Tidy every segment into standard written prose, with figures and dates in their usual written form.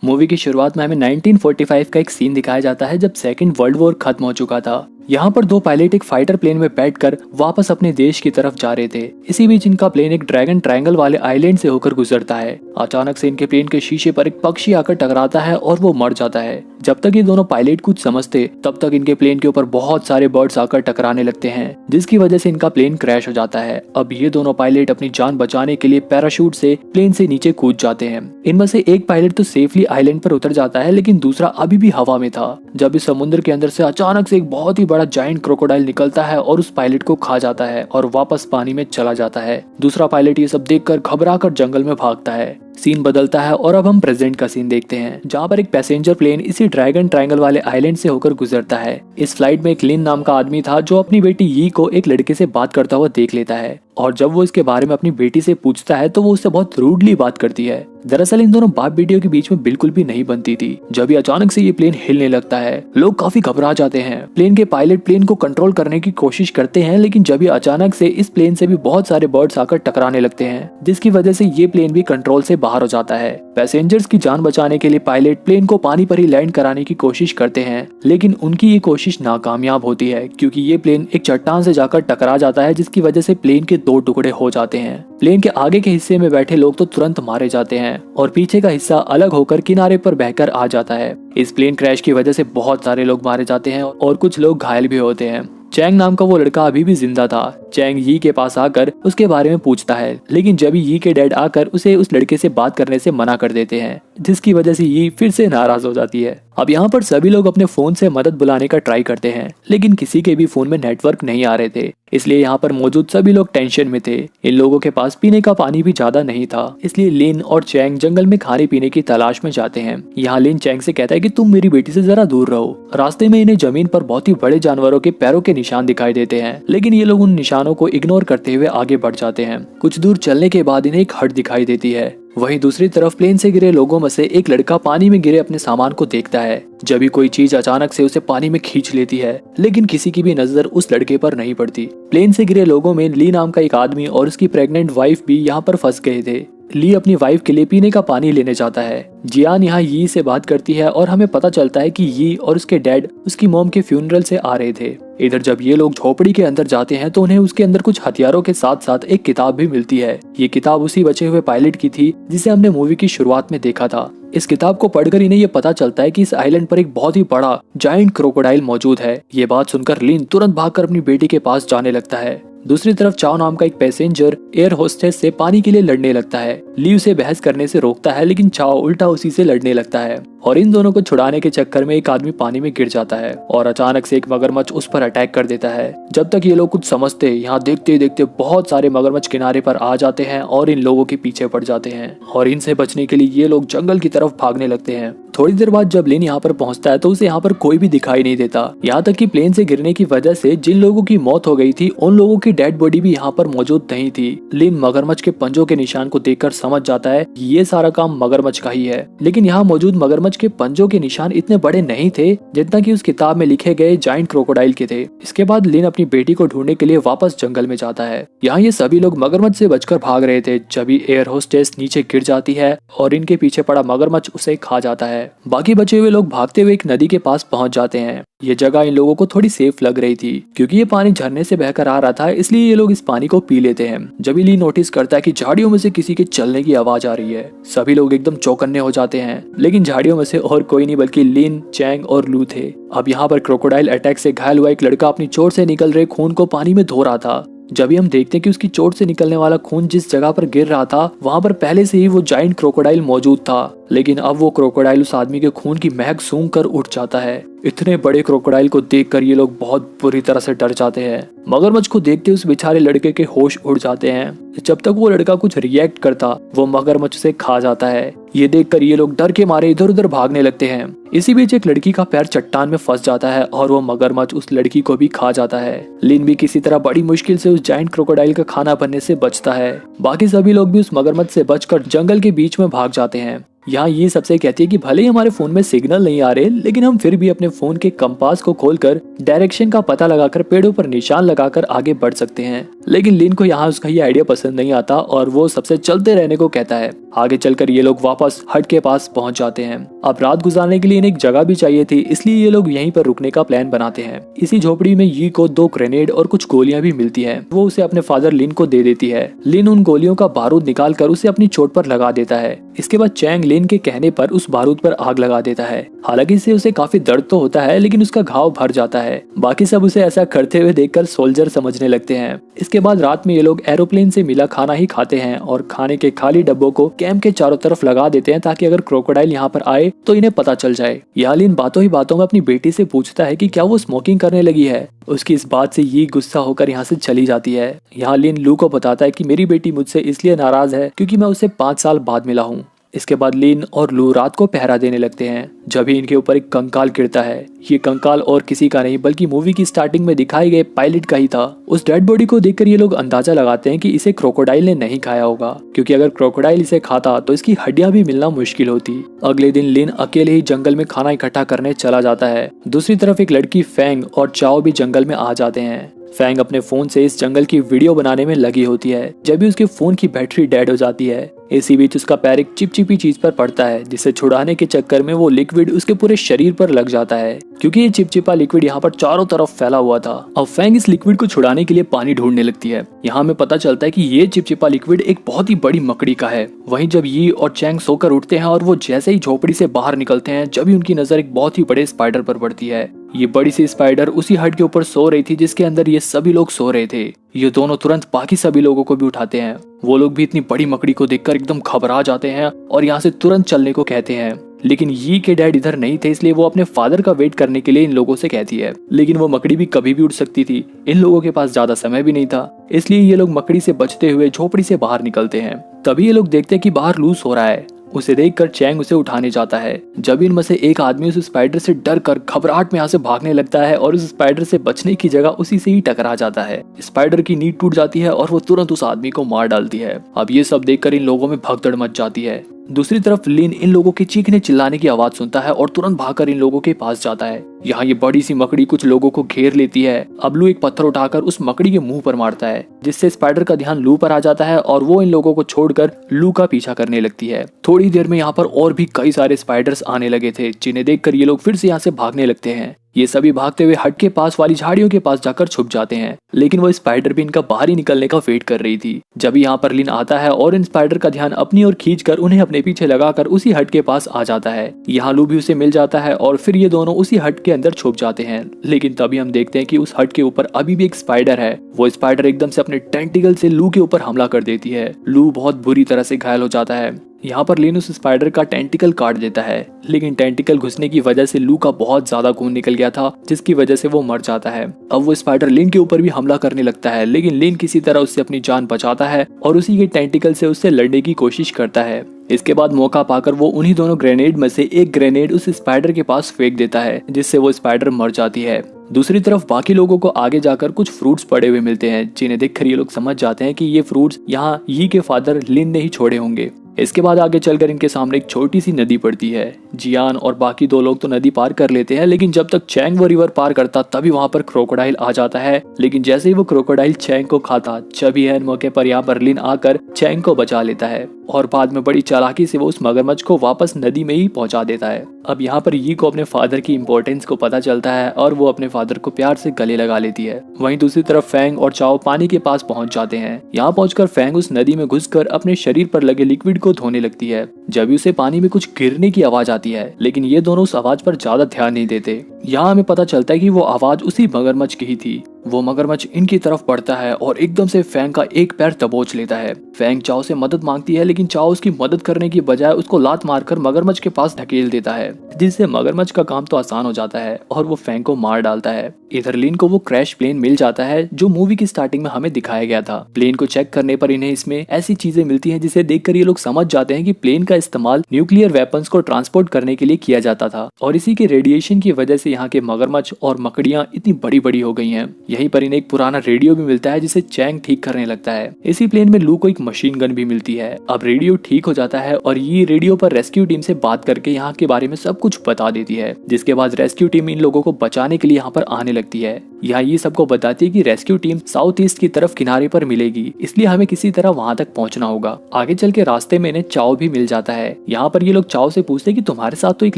Movie की शुरुआत में हमें 1945 का एक सीन दिखाया जाता है जब सेकेंड वर्ल्ड वॉर खत्म हो चुका था। यहाँ पर दो पायलट एक फाइटर प्लेन में बैठकर वापस अपने देश की तरफ जा रहे थे। इसी बीच इनका प्लेन एक ड्रैगन ट्रायंगल वाले आइलैंड से होकर गुजरता है। अचानक से इनके प्लेन के शीशे पर एक पक्षी आकर टकराता है और वो मर जाता है। जब तक ये दोनों पायलट कुछ समझते तब तक इनके प्लेन के ऊपर बहुत सारे बर्ड्स आकर टकराने लगते हैं, जिसकी वजह से इनका प्लेन क्रैश हो जाता है। अब ये दोनों पायलट अपनी जान बचाने के लिए पैराशूट से प्लेन से नीचे कूद जाते हैं। इनमें से एक पायलट तो सेफली आइलैंड पर उतर जाता है, लेकिन दूसरा अभी भी हवा में था जब इस समुद्र के अंदर से अचानक से एक बहुत ही बड़ा जायंट क्रोकोडाइल निकलता है और उस पायलट को खा जाता है और वापस पानी में चला जाता है। दूसरा पायलट ये सब देखकर घबराकर जंगल में भागता है। सीन बदलता है और अब हम प्रेजेंट का सीन देखते हैं, जहाँ पर एक पैसेंजर प्लेन इसी ड्रैगन ट्रायंगल वाले आइलैंड से होकर गुजरता है। इस फ्लाइट में एक लिन नाम का आदमी था जो अपनी बेटी यी को एक लड़के से बात करता हुआ देख लेता है, और जब वो इसके बारे में अपनी बेटी से पूछता है तो वो उससे बहुत रूडली बात करती है। दरअसल इन दोनों बाप बेटियों के बीच में बिल्कुल भी नहीं बनती थी। जब ही अचानक से ये प्लेन हिलने लगता है, लोग काफी घबरा जाते हैं। प्लेन के पायलट प्लेन को कंट्रोल करने की कोशिश करते हैं, लेकिन जब ही अचानक से इस प्लेन से भी बहुत सारे बर्ड्स आकर टकराने लगते हैं, जिसकी वजह से ये प्लेन भी कंट्रोल से बाहर हो जाता है। पैसेंजर्स की जान बचाने के लिए पायलट प्लेन को पानी पर ही लैंड कराने की कोशिश करते हैं, लेकिन उनकी ये कोशिश नाकामयाब होती है क्योंकि ये प्लेन एक चट्टान से जाकर टकरा जाता है, जिसकी वजह से प्लेन के दो टुकड़े हो जाते हैं। प्लेन के आगे के हिस्से में बैठे लोग तो तुरंत मारे जाते हैं और पीछे का हिस्सा अलग होकर किनारे पर बहकर आ जाता है। इस प्लेन क्रैश की वजह से बहुत सारे लोग मारे जाते हैं और कुछ लोग घायल भी होते हैं। चैंग नाम का वो लड़का अभी भी जिंदा था। चैंग यी के पास आकर उसके बारे में पूछता है, लेकिन जब यी के डैड आकर उसे उस लड़के से बात करने से मना कर देते हैं, जिसकी वजह से यी फिर से नाराज हो जाती है। अब यहाँ पर सभी लोग अपने फोन से मदद बुलाने का ट्राई करते हैं, लेकिन किसी के भी फोन में नेटवर्क नहीं आ रहे थे, इसलिए यहाँ पर मौजूद सभी लोग टेंशन में थे। इन लोगों के पास पीने का पानी भी ज्यादा नहीं था, इसलिए लिन और चैंग जंगल में खाने पीने की तलाश में जाते हैं। यहाँ लिन चैंग से कहता है कि तुम मेरी बेटी से जरा दूर रहो। रास्ते में इन्हें जमीन पर बहुत ही बड़े जानवरों के पैरों के निशान दिखाई देते हैं, लेकिन ये लोग उन निशानों को इग्नोर करते हुए आगे बढ़ जाते हैं। कुछ दूर चलने के बाद इन्हें एक हट दिखाई देती है। वहीं दूसरी तरफ प्लेन से गिरे लोगों में से एक लड़का पानी में गिरे अपने सामान को देखता है। जब भी कोई चीज अचानक से उसे पानी में खींच लेती है, लेकिन किसी की भी नजर उस लड़के पर नहीं पड़ती। प्लेन से गिरे लोगों में ली नाम का एक आदमी और उसकी प्रेग्नेंट वाइफ भी यहाँ पर फंस गए थे। ली अपनी वाइफ के लिए पीने का पानी लेने जाता है। जियान यहाँ यी से बात करती है और हमें पता चलता है कि यी और उसके डैड उसकी मॉम के फ्यूनरल से आ रहे थे। इधर जब ये लोग झोपड़ी के अंदर जाते हैं तो उन्हें उसके अंदर कुछ हथियारों के साथ साथ एक किताब भी मिलती है। ये किताब उसी बचे हुए पायलट की थी जिसे हमने मूवी की शुरुआत में देखा था। इस किताब को पढ़कर इन्हें ये पता चलता है कि इस आइलैंड पर एक बहुत ही बड़ा जायंट क्रोकोडाइल मौजूद है। ये बात सुनकर लिन तुरंत भागकर अपनी बेटी के पास जाने लगता है। दूसरी तरफ चाओ नाम का एक पैसेंजर एयर होस्टेस से पानी के लिए लड़ने लगता है। ली उसे बहस करने से रोकता है, लेकिन चाओ उल्टा उसी से लड़ने लगता है और इन दोनों को छुड़ाने के चक्कर में एक आदमी पानी में गिर जाता है और अचानक से एक मगरमच्छ उस पर अटैक कर देता है। जब तक ये लोग कुछ समझते, यहाँ देखते देखते बहुत सारे मगरमच्छ किनारे पर आ जाते हैं और इन लोगों के पीछे पड़ जाते हैं और इनसे बचने के लिए ये लोग जंगल की तरफ भागने लगते हैं। थोड़ी देर बाद जब लिन यहाँ पर पहुंचता है तो उसे यहाँ पर कोई भी दिखाई नहीं देता। यहाँ तक कि प्लेन से गिरने की वजह से जिन लोगों की मौत हो गई थी उन लोगों की डेड बॉडी भी यहाँ पर मौजूद नहीं थी। लिन मगरमच्छ के पंजों के निशान को देखकर समझ जाता है ये सारा काम मगरमच्छ का ही है, लेकिन यहाँ मौजूद मगरमच्छ के पंजों के निशान इतने बड़े नहीं थे जितना कि उस किताब में लिखे गए जायंट क्रोकोडाइल के थे। इसके बाद लिन अपनी बेटी को ढूंढने के लिए वापस जंगल में जाता है। यहाँ ये सभी लोग मगरमच्छ से बचकर भाग रहे थे जब एयर होस्टेस नीचे गिर जाती है और इनके पीछे पड़ा मगरमच्छ उसे खा जाता है। बाकी बचे हुए लोग भागते हुए एक नदी के पास पहुंच जाते हैं। ये जगह इन लोगों को थोड़ी सेफ लग रही थी क्योंकि ये पानी झरने से बहकर आ रहा था, इसलिए ये लोग इस पानी को पी लेते हैं। जब ली नोटिस करता है कि झाड़ियों में से किसी के चलने की आवाज आ रही है, सभी लोग एकदम चौकन्ने हो जाते हैं, लेकिन झाड़ियों में से और कोई नहीं बल्कि लिन, चैंग और लू थे। अब यहाँ पर क्रोकोडाइल अटैक से घायल हुआ एक लड़का अपनी चोट से निकल रहे खून को पानी में धो रहा था। जब भी हम देखते हैं कि उसकी चोट से निकलने वाला खून जिस जगह पर गिर रहा था वहां पर पहले से ही वो जायंट क्रोकोडाइल मौजूद था, लेकिन अब वो क्रोकोडाइल उस आदमी के खून की महक सूंघ कर उठ जाता है। इतने बड़े क्रोकोडाइल को देखकर ये लोग बहुत बुरी तरह से डर जाते हैं। मगरमच्छ को देखते उस बेचारे लड़के के होश उड़ जाते हैं। जब तक वो लड़का कुछ रिएक्ट करता वो मगरमच्छ से खा जाता है। ये देखकर ये लोग डर के मारे इधर उधर भागने लगते हैं। इसी बीच एक लड़की का पैर चट्टान में फंस जाता है और वो मगरमच्छ उस लड़की को भी खा जाता है। लिन भी किसी तरह बड़ी मुश्किल से उस जायंट क्रोकोडाइल का खाना बनने से बचता है। बाकी सभी लोग भी उस मगरमच्छ से बचकर जंगल के बीच में भाग जाते हैं। यहाँ ये सबसे कहती है कि भले ही हमारे फोन में सिग्नल नहीं आ रहे, लेकिन हम फिर भी अपने फोन के कंपास को खोलकर डायरेक्शन का पता लगाकर पेड़ों पर निशान लगाकर आगे बढ़ सकते हैं। लेकिन लिन को यहाँ उसका ये आइडिया पसंद नहीं आता और वो सबसे चलते रहने को कहता है। आगे चलकर ये लोग वापस हट के पास पहुंच जाते हैं। अब रात गुजारने के लिए इन्हें एक जगह भी चाहिए थी, इसलिए ये लोग यहीं पर रुकने का प्लान बनाते हैं। इसी झोपड़ी में यी को 2 ग्रेनेड और कुछ गोलियां भी मिलती हैं। वो उसे अपने फादर लिन को दे देती है। लिन उन गोलियों का बारूद निकाल कर उसे अपनी चोट पर लगा देता है। इसके बाद चैंग लिन के कहने पर उस बारूद पर आग लगा देता है। हालांकि इससे उसे काफी दर्द तो होता है, लेकिन उसका घाव भर जाता है। बाकी सब उसे ऐसा करते हुए देखकर सोल्जर समझने लगते हैं। इसके बाद रात में ये लोग एरोप्लेन से मिला खाना ही खाते हैं और खाने के खाली डब्बों को कैंप के चारों तरफ लगा देते हैं, ताकि अगर क्रोकोडाइल यहाँ पर आए तो इन्हें पता चल जाए। यहाँ लिन बातों ही बातों में अपनी बेटी से पूछता है कि क्या वो स्मोकिंग करने लगी है। उसकी इस बात से ये गुस्सा होकर यहाँ से चली जाती है। यहाँ लिन लू को बताता है कि मेरी बेटी मुझसे इसलिए नाराज है क्योंकि मैं उसे 5 साल बाद मिला हूँ। इसके बाद लिन और लू रात को पहरा देने लगते हैं। जब ही इनके ऊपर एक कंकाल गिरता है। ये कंकाल और किसी का नहीं बल्कि मूवी की स्टार्टिंग में दिखाए गए पायलट का ही था। उस डेड बॉडी को देखकर ये लोग अंदाजा लगाते हैं कि इसे क्रोकोडाइल ने नहीं खाया होगा, क्योंकि अगर क्रोकोडाइल इसे खाता तो इसकी हड्डियां भी मिलना मुश्किल होती। अगले दिन लिन अकेले ही जंगल में खाना इकट्ठा करने चला जाता है। दूसरी तरफ एक लड़की फैंग और चाओ भी जंगल में आ जाते हैं। फैंग अपने फोन से इस जंगल की वीडियो बनाने में लगी होती है। जब भी उसके फोन की बैटरी डेड हो जाती है, इसी बीच उसका पैर एक चिपचिपी चीज पर पड़ता है, जिसे छुड़ाने के चक्कर में वो लिक्विड उसके पूरे शरीर पर लग जाता है, क्योंकि ये चिपचिपा लिक्विड यहाँ पर चारों तरफ फैला हुआ था। अब फैंग इस लिक्विड को छुड़ाने के लिए पानी ढूंढने लगती है। यहाँ हमें पता चलता है कि ये चिपचिपा लिक्विड एक बहुत ही बड़ी मकड़ी का है। वहीं जब यी और चैंग सोकर उठते हैं और वो जैसे ही झोपड़ी से बाहर निकलते हैं, जब ही उनकी नजर एक बहुत ही बड़े स्पाइडर पर पड़ती है। ये बड़ी सी स्पाइडर उसी हट के ऊपर सो रही थी जिसके अंदर ये सभी लोग सो रहे थे। ये दोनों तुरंत बाकी सभी लोगों को भी उठाते हैं। वो लोग भी इतनी बड़ी मकड़ी को देखकर एकदम घबरा जाते हैं और यहाँ से तुरंत चलने को कहते हैं। लेकिन यी के डैड इधर नहीं थे, इसलिए वो अपने फादर का वेट करने के लिए इन लोगों से कहती है। लेकिन वो मकड़ी भी कभी भी उड़ सकती थी। इन लोगों के पास ज्यादा समय भी नहीं था, इसलिए ये लोग मकड़ी से बचते हुए झोपड़ी से बाहर निकलते हैं। तभी ये लोग देखते हैं कि बाहर लूस हो रहा है। उसे देखकर चैंग उसे उठाने जाता है। जब इनमें से एक आदमी उस स्पाइडर से डर कर घबराहट में यहाँ से भागने लगता है और उस स्पाइडर से बचने की जगह उसी से ही टकरा जाता है। स्पाइडर की नींद टूट जाती है और वो तुरंत उस आदमी को मार डालती है। अब ये सब देखकर इन लोगों में भगदड़ मच जाती है। दूसरी तरफ लिन इन लोगों के चीखने चिल्लाने की आवाज सुनता है और तुरंत भागकर इन लोगों के पास जाता है। यहाँ ये बड़ी सी मकड़ी कुछ लोगों को घेर लेती है। अब लू एक पत्थर उठाकर उस मकड़ी के मुंह पर मारता है, जिससे स्पाइडर का ध्यान लू पर आ जाता है और वो इन लोगों को छोड़कर लू का पीछा करने लगती है। थोड़ी देर में यहाँ पर और भी कई सारे स्पाइडर्स आने लगे थे, जिन्हें देखकर ये लोग फिर से यहाँ से भागने लगते हैं। ये सभी भागते हुए हट के पास वाली झाड़ियों के पास जाकर छुप जाते हैं, लेकिन वो स्पाइडर भी इनका बाहर ही निकलने का वेट कर रही थी। जब यहाँ पर लिन आता है और इन स्पाइडर का ध्यान अपनी ओर खींचकर उन्हें अपने पीछे लगाकर उसी हट के पास आ जाता है। यहाँ लू भी उसे मिल जाता है और फिर ये दोनों उसी हट के अंदर छुप जाते हैं। लेकिन तभी हम देखते हैं कि उस हट के ऊपर अभी भी एक स्पाइडर है। वो स्पाइडर एकदम से अपने टेंटिकल से लू के ऊपर हमला कर देती है। लू बहुत बुरी तरह से घायल हो जाता है। यहाँ पर लिन उस स्पाइडर का टेंटिकल काट देता है, लेकिन टेंटिकल घुसने की वजह से लू का बहुत ज्यादा खून निकल गया था, जिसकी वजह से वो मर जाता है। अब वो स्पाइडर लिन के ऊपर भी हमला करने लगता है, लेकिन लिन किसी तरह उससे अपनी जान बचाता है और उसी के टेंटिकल से उससे लड़ने की कोशिश करता है। इसके बाद मौका पाकर वो उन्हीं दोनों ग्रेनेड में से एक ग्रेनेड उस स्पाइडर के पास फेंक देता है, जिससे वो स्पाइडर मर जाती है। दूसरी तरफ बाकी लोगों को आगे जाकर कुछ फ्रूट्स पड़े हुए मिलते हैं, जिन्हें देखकर ये लोग समझ जाते हैं कि ये फ्रूट्स यहाँ यी के फादर लिन ने ही छोड़े होंगे। इसके बाद आगे चलकर इनके सामने एक छोटी सी नदी पड़ती है। जियान और बाकी 2 लोग तो नदी पार कर लेते हैं, लेकिन जब तक चैंग वो रिवर पार करता तभी वहाँ पर क्रोकोडाइल आ जाता है। लेकिन जैसे ही वो क्रोकोडाइल चैंग को खाता, जब एन मौके पर यहाँ पर लिन आकर चैंग को बचा लेता है और बाद में बड़ी चालाकी से वो उस मगरमच्छ को वापस नदी में ही पहुंचा देता है। अब यहाँ पर यी को अपने फादर की इम्पोर्टेंस को पता चलता है और वो अपने फादर को प्यार से गले लगा लेती है। वहीं दूसरी तरफ फैंग और चाओ पानी के पास पहुंच जाते हैं। यहाँ पहुंचकर फैंग उस नदी में घुसकर अपने शरीर पर लगे लिक्विड को धोने लगती है। जब भी उसे पानी में कुछ गिरने की आवाज आती है, लेकिन ये दोनों उस आवाज पर ज्यादा ध्यान नहीं देते। यहाँ हमें पता चलता है कि वो आवाज उसी मगरमच्छ की ही थी। वो मगरमच्छ इनकी तरफ बढ़ता है और एकदम से फैंग का एक पैर दबोच लेता है। फैंग चाओ से मदद मांगती है, लेकिन चाओ उसकी मदद करने की बजाय उसको लात मारकर मगरमच्छ के पास ढकेल देता है, जिससे मगरमच्छ का काम तो आसान हो जाता है और वो फैंग को मार डालता है। इधर लिन को वो क्रैश प्लेन मिल जाता है जो मूवी की स्टार्टिंग में हमें दिखाया गया था। प्लेन को चेक करने पर इन्हें इसमें ऐसी चीजें मिलती हैं जिसे देखकर ये लोग समझ जाते हैं कि प्लेन का इस्तेमाल न्यूक्लियर वेपन्स को ट्रांसपोर्ट करने के लिए किया जाता था और इसी के रेडिएशन की वजह से यहाँ के मगरमच्छ और मकड़ियाँ इतनी बड़ी बड़ी हो गई हैं। यहीं पर इन्हें एक पुराना रेडियो भी मिलता है जिसे चैंग ठीक करने लगता है। इसी प्लेन में लू को एक मशीन गन भी मिलती है। अब रेडियो ठीक हो जाता है और ये रेडियो पर रेस्क्यू टीम से बात करके यहाँ के बारे में सब कुछ बता देती है, जिसके बाद रेस्क्यू टीम इन लोगों को बचाने के लिए यहाँ पर आने लगती है। यहाँ ये सबको बताती है कि रेस्क्यू टीम साउथ ईस्ट की तरफ किनारे पर मिलेगी, इसलिए हमें किसी तरह वहां तक पहुंचना होगा। आगे चल के रास्ते में इन्हें चाओ भी मिल जाता है। यहाँ पर ये लोग चाओ से पूछते हैं कि तुम्हारे साथ तो एक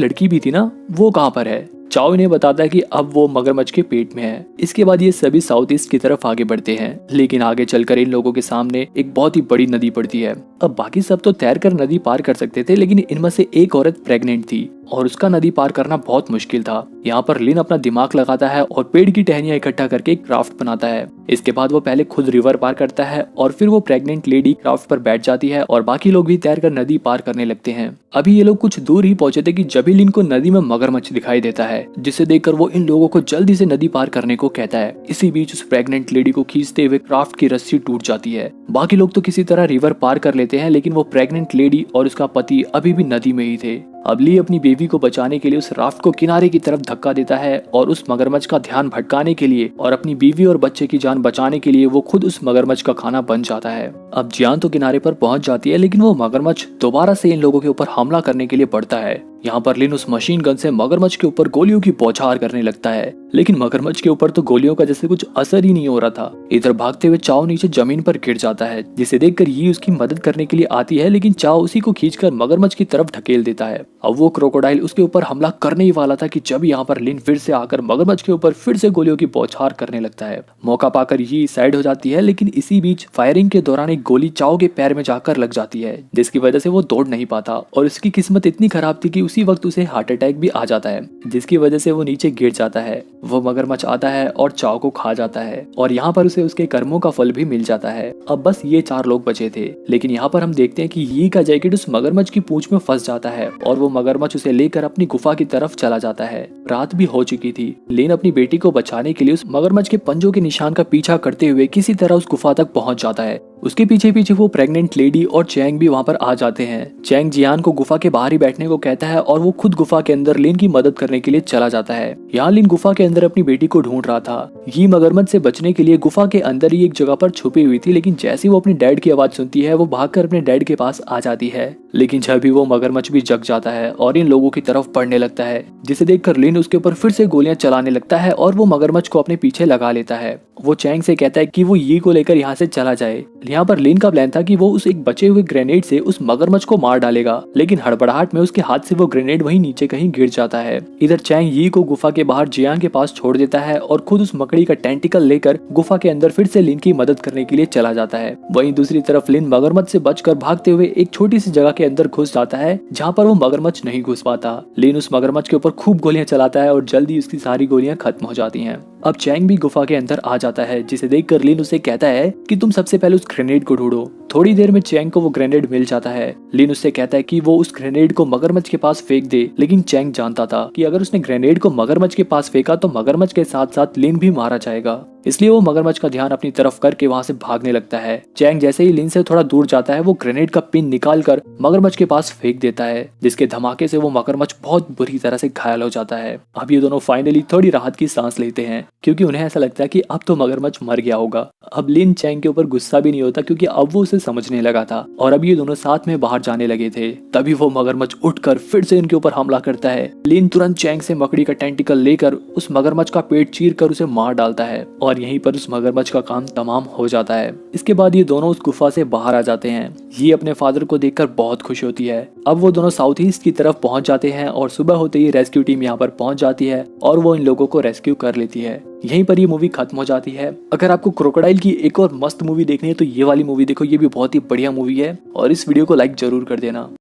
लड़की भी थी ना, वो कहाँ पर है। चाओ इन्हें बताता है कि अब वो मगरमच्छ के पेट में है। इसके बाद ये सभी साउथ ईस्ट की तरफ आगे बढ़ते हैं, लेकिन आगे चलकर इन लोगों के सामने एक बहुत ही बड़ी नदी पड़ती है। अब बाकी सब तो तैरकर नदी पार कर सकते थे, लेकिन इनमें से एक औरत प्रेग्नेंट थी और उसका नदी पार करना बहुत मुश्किल था। यहाँ पर लिन अपना दिमाग लगाता है और पेड़ की टहनियां इकट्ठा करके एक क्राफ्ट बनाता है। इसके बाद वो पहले खुद रिवर पार करता है और फिर वो प्रेग्नेंट लेडी क्राफ्ट पर बैठ जाती है और बाकी लोग भी तैरकर नदी पार करने लगते हैं। अभी ये लोग कुछ दूर ही पहुंचे थे कि जब लिन को नदी में मगरमच्छ दिखाई देता है, जिसे देखकर वो इन लोगों को जल्दी से नदी पार करने को कहता है। इसी बीच उस प्रेग्नेंट लेडी को खींचते हुए क्राफ्ट की रस्सी टूट जाती है। बाकी लोग तो किसी तरह रिवर पार कर लेते हैं, लेकिन वो प्रेग्नेंट लेडी और उसका पति अभी भी नदी में ही थे। अब ली अपनी बेबी को बचाने के लिए उस राफ्ट को किनारे की तरफ धक्का देता है और उस मगरमच्छ का ध्यान भटकाने के लिए और अपनी बीवी और बच्चे की जान बचाने के लिए वो खुद उस मगरमच्छ का खाना बन जाता है। अब जियान तो किनारे पर पहुंच जाती है, लेकिन वो मगरमच्छ दोबारा से इन लोगों के ऊपर हमला करने के लिए बढ़ता है। यहाँ पर लिन उस मशीन गन से मगरमच्छ के ऊपर गोलियों की बौछार करने लगता है, लेकिन मगरमच्छ के ऊपर तो गोलियों का जैसे कुछ असर ही नहीं हो रहा था। इधर भागते हुए चाओ नीचे जमीन पर गिर जाता है, जिसे देखकर ये उसकी मदद करने के लिए आती है, लेकिन चाओ उसी को खींचकर मगरमच्छ की तरफ ढकेल देता है। अब वो क्रोकोडाइल उसके ऊपर हमला करने ही वाला था कि जब यहाँ पर लिन फिर से आकर मगरमच्छ के ऊपर फिर से गोलियों की बौछार करने लगता है। मौका पाकर ये साइड हो जाती है, लेकिन इसी बीच फायरिंग के दौरान एक गोली चाओ के पैर में जाकर लग जाती है, जिसकी वजह से वो दौड़ नहीं पाता और उसकी किस्मत इतनी खराब थी कि उसी वक्त उसे हार्ट अटैक भी आ जाता है, जिसकी वजह से वो नीचे गिर जाता है। वो मगरमच्छ आता है और चाओ को खा जाता है और यहाँ पर उसे उसके कर्मों का फल भी मिल जाता है। अब बस ये 4 लोग बचे थे, लेकिन यहाँ पर हम देखते हैं कि यी का जैकेट उस मगरमच्छ की पूंछ में फंस जाता है और वो मगरमच्छ उसे लेकर अपनी गुफा की तरफ चला जाता है। रात भी हो चुकी थी। लेन अपनी बेटी को बचाने के लिए उस मगरमच्छ के पंजों के निशान का पीछा करते हुए किसी तरह उस गुफा तक पहुंच जाता है। उसके पीछे पीछे वो प्रेग्नेंट लेडी और चैंग भी वहाँ पर आ जाते हैं। चैंग जियान को गुफा के बाहर ही बैठने को कहता है और वो खुद गुफा के अंदर लिन की मदद करने के लिए चला जाता है। यहाँ लिन गुफा के अंदर अपनी बेटी को ढूंढ रहा था। ये मगरमच्छ से बचने के लिए गुफा के अंदर ही एक जगह पर छुपी हुई थी, लेकिन जैसे वो अपनी डैड की आवाज सुनती है वो भागकर अपने डैड के पास आ जाती है। लेकिन जब भी वो मगरमच्छ भी जग जाता है और इन लोगों की तरफ बढ़ने लगता है, जिसे देखकर लिन उसके ऊपर फिर से गोलियां चलाने लगता है और वो मगरमच्छ को अपने पीछे लगा लेता है। वो चैंग से कहता है कि वो ये को लेकर यहाँ से चला जाए। यहाँ पर लिन का प्लान था कि वो उस एक बचे हुए ग्रेनेड से उस मगरमच्छ को मार डालेगा, लेकिन हड़बड़ाहट में उसके हाथ से वो ग्रेनेड वहीं नीचे कहीं गिर जाता है। इधर चैंग यी को गुफा के बाहर जियांग के पास छोड़ देता है और खुद उस मकड़ी का टेंटिकल लेकर गुफा के अंदर फिर से लिन की मदद करने के लिए चला जाता है। वहीं दूसरी तरफ लिन मगरमच्छ से बचकर भागते हुए एक छोटी सी जगह के अंदर घुस जाता है, जहाँ पर वो मगरमच्छ नहीं घुस पाता। लिन उस मगरमच्छ के ऊपर खूब गोलियां चलाता है और जल्दी उसकी सारी गोलियां खत्म हो जाती हैं। अब चैंग भी गुफा के अंदर आ जाता है, जिसे देखकर लिन उसे कहता है कि तुम सबसे पहले उस ग्रेनेड को ढूंढो। थोड़ी देर में चैंग को वो ग्रेनेड मिल जाता है। लिन उससे कहता है कि वो उस ग्रेनेड को मगरमच्छ के पास फेंक दे, लेकिन चैंग जानता था कि अगर उसने ग्रेनेड को मगरमच्छ के पास फेंका तो मगरमच्छ के साथ साथ लिन भी मारा जाएगा। इसलिए वो मगरमच्छ का ध्यान अपनी तरफ करके वहां से भागने लगता है। चैंग जैसे ही लिन से थोड़ा दूर जाता है, वो ग्रेनेड का पिन निकालकर मगरमच्छ के पास फेंक देता है, जिसके धमाके से वो मगरमच्छ बहुत बुरी तरह से घायल हो जाता है। अब ये दोनों फाइनली थोड़ी राहत की सांस लेते हैं, क्योंकि उन्हें ऐसा लगता है कि अब तो मगरमच्छ मर गया होगा। अब लिन चैंग के ऊपर गुस्सा भी नहीं होता, क्योंकि अब वो उसे समझने लगा था और अब ये दोनों साथ में बाहर जाने लगे थे। तभी वो मगरमच्छ उठकर फिर से इनके ऊपर हमला करता है। लिन तुरंत चैंग से मकड़ी का टेंटिकल लेकर उस मगरमच्छ का पेट चीर कर उसे मार डालता है और यहीं पर उस मगरमच्छ का काम तमाम हो जाता है। इसके बाद ये दोनों उस गुफा से बाहर आ जाते हैं। ये अपने फादर को देखकर बहुत खुश होती है। अब वो दोनों साउथ ईस्ट की तरफ पहुंच जाते हैं और सुबह होते ही रेस्क्यू टीम यहाँ पर पहुंच जाती है और वो इन लोगों को रेस्क्यू कर लेती है। यहीं पर ये मूवी खत्म हो जाती है। अगर आपको क्रोकोडाइल की एक और मस्त मूवी देखनी है तो ये वाली मूवी देखो, ये भी बहुत ही बढ़िया मूवी है और इस वीडियो को लाइक जरूर कर देना।